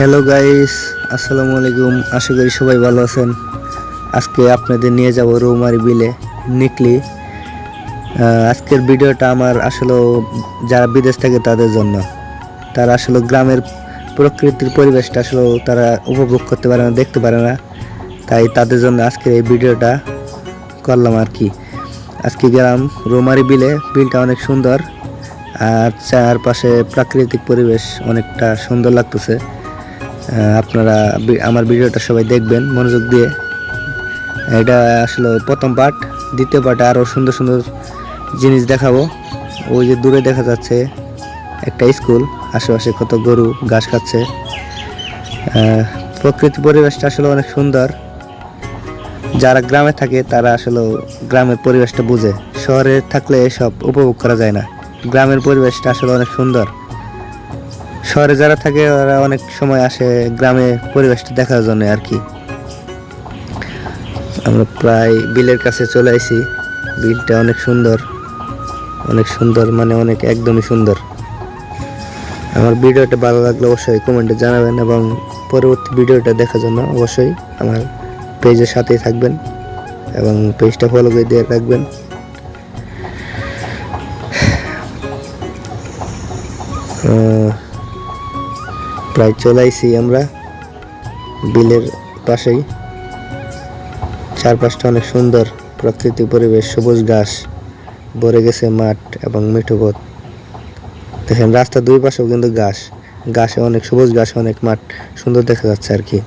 Hello guys, আসসালামু আলাইকুম। আশা করি সবাই ভালো আছেন। আজকে আপনাদের নিয়ে যাব রৌমারী বিলে নিকলি। আজকের ভিডিওটা আমার আসলে যারা বিদেশ থাকে তাদের জন্য। তারা আসলে গ্রামের প্রকৃতির পরিবেশটা আসলে তারা উপভোগ করতে পারে না, দেখতে পারে না, তাই তাদের জন্য আজকের এই ভিডিওটা করলাম আর কি। আজকে গেলাম রৌমারী বিলে। বিলটা অনেক সুন্দর আর চারপাশে প্রাকৃতিক পরিবেশ অনেকটা সুন্দর লাগতেছে। আপনারা আমার ভিডিওটা সবাই দেখবেন মনোযোগ দিয়ে। এটা আসলে প্রথম পার্ট। দ্বিতীয় পার্টে আরও সুন্দর সুন্দর জিনিস দেখাবো। ওই যে দূরে দেখা যাচ্ছে একটা স্কুল, আশেপাশে কত গরু ঘাস খাচ্ছে। প্রকৃতি পরিবেশটা আসলে অনেক সুন্দর। যারা গ্রামে থাকে তারা আসলে গ্রামের পরিবেশটা বুঝে, শহরে থাকলে এসব উপভোগ করা যায় না। গ্রামের পরিবেশটা আসলে অনেক সুন্দর। শহরে যারা থাকে ওরা অনেক সময় আসে গ্রামে পরিবেশটা দেখার জন্য আর কি। আমরা প্রায় বিলের কাছে চলে আসি। বিলটা অনেক সুন্দর, অনেক সুন্দর, মানে অনেক একদমই সুন্দর। আমার ভিডিওটা ভালো লাগলে অবশ্যই কমেন্টে জানাবেন এবং পরবর্তী ভিডিওটা দেখার জন্য অবশ্যই আমার পেজের সাথেই থাকবেন এবং পেজটা ফলো করে দিয়ে রাখবেন। প্রায় চলে আইছি আমরা বিলের পাশেই। চারপাশটা অনেক সুন্দর, প্রাকৃতিক পরিবেশ, সবুজ ঘাস ভরে গেছে মাঠ এবং মিঠো পথ। দেখেন রাস্তার দুই পাশেও কিন্তু ঘাসে অনেক সবুজ ঘাস, অনেক মাঠ সুন্দর দেখা যাচ্ছে আর কি।